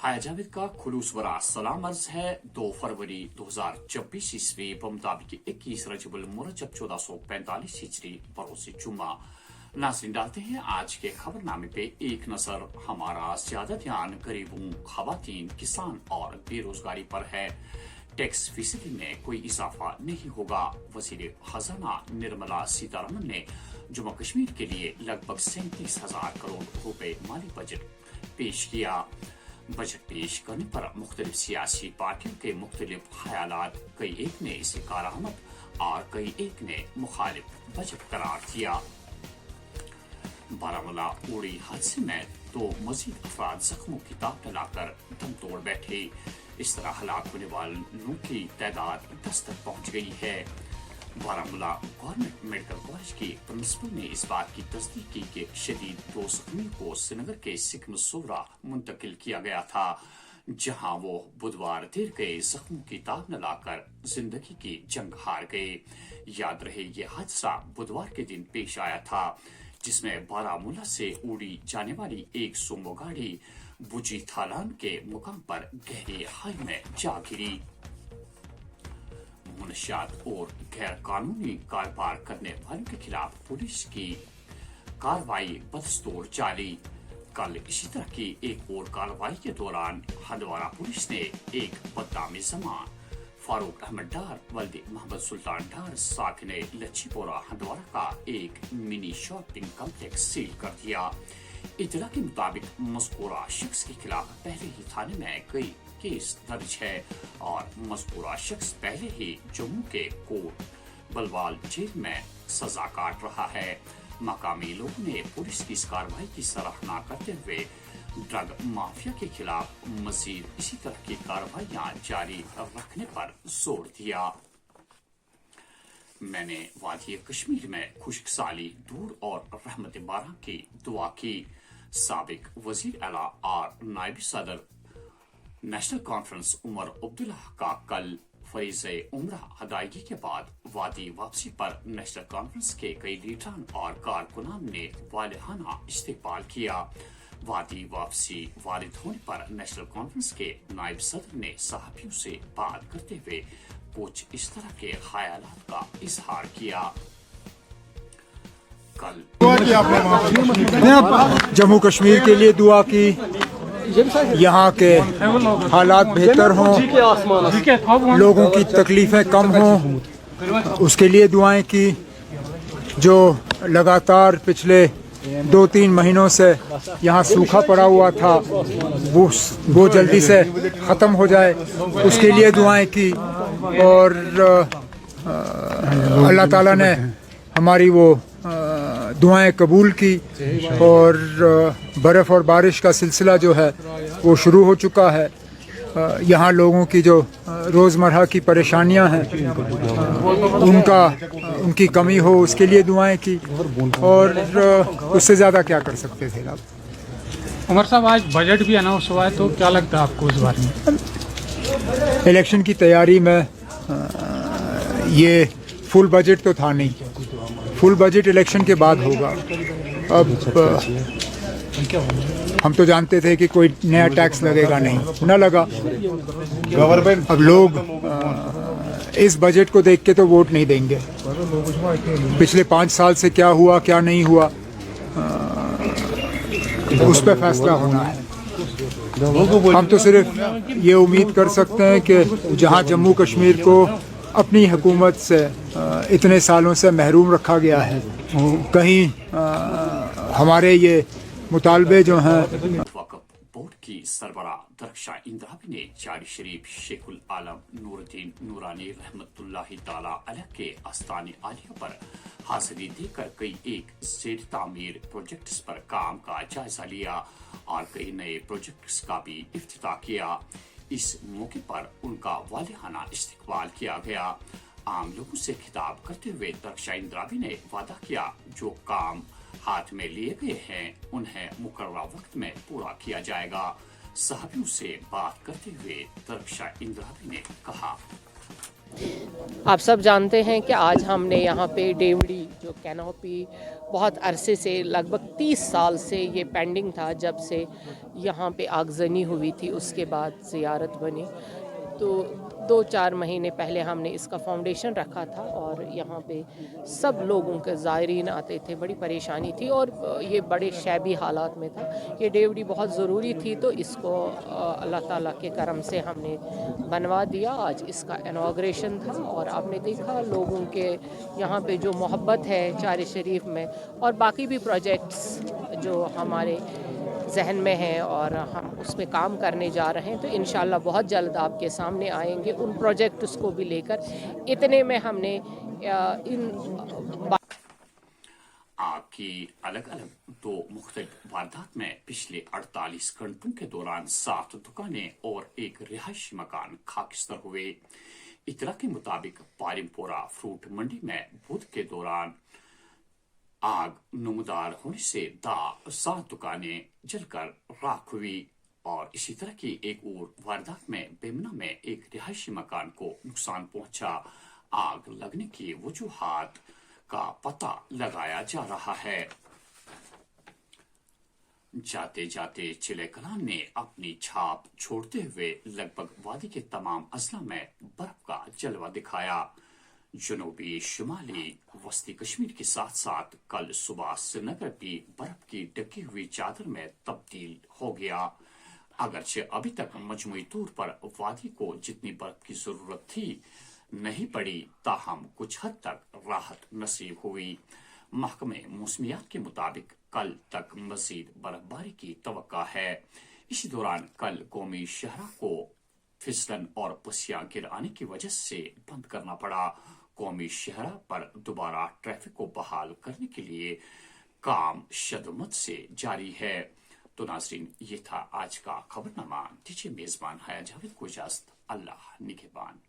हाया जावेद का खुलूस बरा सलाम अर्ज है। 2 फरवरी 2026 ईस्वी बमुताबिक 21 रजबुल मुरज्जब 1445 हिजरी बरोज़ जुम्मा। नाज़रीन, डालते हैं आज के खबरनामे पे एक नजर। हमारा ज्यादा ध्यान गरीबों, खवातीन, किसान और बेरोजगारी पर है। टैक्स फीसदी में कोई इजाफा नहीं होगा। वज़ीर खजाना निर्मला सीतारमण ने जम्मू कश्मीर के लिए लगभग 37,000 करोड़ रुपए माली बजट पेश किया। बजट पेश करने पर मुख्तलिफ सियासी पार्टियों के मुख्तलिफ ख्यालात, कई एक ने इसे कारआमद और कई एक ने मुखालिफ बजट करार दिया। बारामूला उड़ी हादसे में 2 मजीद अफराद जख्मों की ताब लाकर दम तोड़ बैठे। इस तरह हलाक होने वालों की तादाद 10 तक पहुंच गई है। बारामूला गवर्नमेंट मेडिकल कॉलेज की प्रिंसिपल ने इस बात की तस्दीक की कि शदीद 2 जख्मियों को श्रीनगर के सिख मसूरा मुंतकिल किया गया था, जहां वो बुधवार देर गए जख्मों की ताब न लाकर जिंदगी की जंग हार गए। याद रहे, ये हादसा बुधवार के दिन पेश आया था, जिसमें बारामूला से उड़ी जाने वाली एक सोमो गाड़ी बुजी थालान के मुकाम पर गहरी खाई में जा गिरी। मुनशियात और गैर कानूनी कारोबार करने वालों के खिलाफ पुलिस की कार्रवाई बदस्तूर जारी। कल इसी तरह की एक और कार्रवाई के दौरान हंदवारा पुलिस ने एक बदनामी जमान फारूक अहमद डार वल्दी मोहम्मद सुल्तान डार साकिने लच्छीपोरा हंदवारा का एक मिनी शॉपिंग कॉम्प्लेक्स सील कर दिया। इतला के मुताबिक मज़कूरा शख्स के खिलाफ पहले ही थाने में कई केस दर्ज है और मज़कूरा शख्स पहले ही जम्मू के कोट बलवाल जेल में सजा काट रहा है। मकामी लोगों ने पुलिस की इस कार्रवाई की सराहना करते हुए ड्रग माफिया के खिलाफ मजीद इसी तरह की कार्रवाइयां जारी रखने पर जोर दिया। मैंने वादी कश्मीर में खुशकसाली, दूर और रहमत बारह की दुआ की। साबिक वजीर आला और नायब सदर नेशनल कॉन्फ्रेंस उमर अब्दुल्ला का कल फरीज़े उम्रा अदायगी के बाद वादी वापसी पर नेशनल कॉन्फ्रेंस के कई लीडरान और कारकुनान ने वालिहाना इस्तकबाल किया। वादी वापसी वारिद होने पर नेशनल कॉन्फ्रेंस के नायब सदर ने सहाफियों से बात करते हुए कुछ इस तरह के ख्यालात का इजहार किया। कल जम्मू कश्मीर के लिए दुआ की, यहाँ के हालात बेहतर हों, लोगों की तकलीफें कम हों, उसके लिए दुआएं की। जो लगातार पिछले 2-3 महीनों से यहाँ सूखा पड़ा हुआ था, वो जल्दी से ख़त्म हो जाए, उसके लिए दुआएं की। और अल्लाह ताला ने हमारी वो दुआएं कबूल की और बर्फ़ और बारिश का सिलसिला जो है वो शुरू हो चुका है। यहाँ लोगों की जो रोज़मर्रा की परेशानियाँ हैं उनकी कमी हो, उसके लिए दुआएं की। और उससे ज़्यादा क्या कर सकते थे आप। उमर साहब, आज बजट भी अनाउंस हुआ है, तो क्या लगता है आपको इस बारे में? इलेक्शन की तैयारी में ये फुल बजट तो था नहीं, फुल बजट इलेक्शन के बाद होगा। अब हम तो जानते थे कि कोई नया टैक्स लगेगा, नहीं न लगा। गवर्नमेंट अब लोग इस बजट को देख के तो वोट नहीं देंगे। पिछले 5 साल से क्या हुआ क्या नहीं हुआ उस पर फैसला होना है। हम तो सिर्फ ये उम्मीद कर सकते हैं कि जहां जम्मू कश्मीर को अपनी हुकूमत से इतने सालों से महरूम रखा गया है, कहीं हमारे ये मुतालबे जो हैं। बोर्ड की सरबरा दरख्शा इंद्राबी ने जारी शरीफ शेखुल आलम नूरुद्दीन नूरानी रहमतुल्लाहि ताला अलैह के आस्ताने आलिया पर हाजिरी देकर कई एक ज़ेर तामीर प्रोजेक्ट्स पर काम का जायजा लिया और कई नए प्रोजेक्ट्स का भी इफ्तिताह किया। इस मौके पर उनका वालिहाना इस्तकबाल किया गया। आम लोगों से खिताब करते हुए दरख्शा इंद्राबी ने वादा किया, जो काम हाथ में लिए गए हैं उन्हें मुकर्रर वक्त में पूरा किया जाएगा। सहाफियों से बात करते हुए दरख्शा इंद्राबी ने कहा, आप सब जानते हैं कि आज हमने यहाँ पे डेवड़ी जो कैनोपी बहुत अरसे से लगभग 30 साल से ये पेंडिंग था, जब से यहाँ पे आगजनी हुई थी उसके बाद ज़ियारत बनी। तो 2-4 महीने पहले हमने इसका फाउंडेशन रखा था और यहाँ पे सब लोगों के ज़ायरीन आते थे, बड़ी परेशानी थी और ये बड़े शैबी हालात में था। ये डेवड़ी बहुत ज़रूरी थी, तो इसको अल्लाह ताला के करम से हमने बनवा दिया। आज इसका इनॉग्रेशन था और आपने देखा लोगों के यहाँ पे जो मोहब्बत है चार शरीफ में, और बाकी भी प्रोजेक्ट्स जो हमारे जहन में है और हम उस पर काम करने जा रहे हैं, तो इंशाल्लाह बहुत जल्द आपके सामने आएंगे उन प्रोजेक्ट्स को भी लेकर। इतने में हमने इन आग की अलग अलग 2 मुख्तलिफ वारदात में पिछले 48 घंटों के दौरान 7 दुकानें और एक रिहायशी मकान खाकिस्तर हुए। इतला के मुताबिक पारिमपोरा फ्रूट मंडी में बुध के दौरान आग नमदार होने से 7 दुकानें जलकर राख हुई और इसी तरह की एक और वारदात में बेमना में एक रिहायशी मकान को नुकसान पहुंचा। आग लगने की वजूहात का पता लगाया जा रहा है। जाते जाते चिले कलान ने अपनी छाप छोड़ते हुए लगभग वादी के तमाम अजला में बर्फ का जलवा दिखाया। जनूबी शुमाली वस्ती कश्मीर के साथ साथ कल सुबह श्रीनगर भी बर्फ की ढकी हुई चादर में तब्दील हो गया। अगरचे अभी तक मजमूई तौर पर वादी को जितनी बर्फ की जरूरत थी नहीं पड़ी, ताहम कुछ हद तक राहत नसीब हुई। महकमे मौसमियात के मुताबिक कल तक मजीद बर्फबारी की तवक्का है। इसी दौरान कल कौमी शहरा को फिसलन और पसिया गिर आने की वजह से बंद करना पड़ा। कौमी शहरा पर दोबारा ट्रैफिक को बहाल करने के लिए काम शदमत से जारी है। तो नाज़रीन, ये था आज का खबरनामा। दीजिए मेजबान हया जावेद को इजाजत। अल्लाह निगहबान।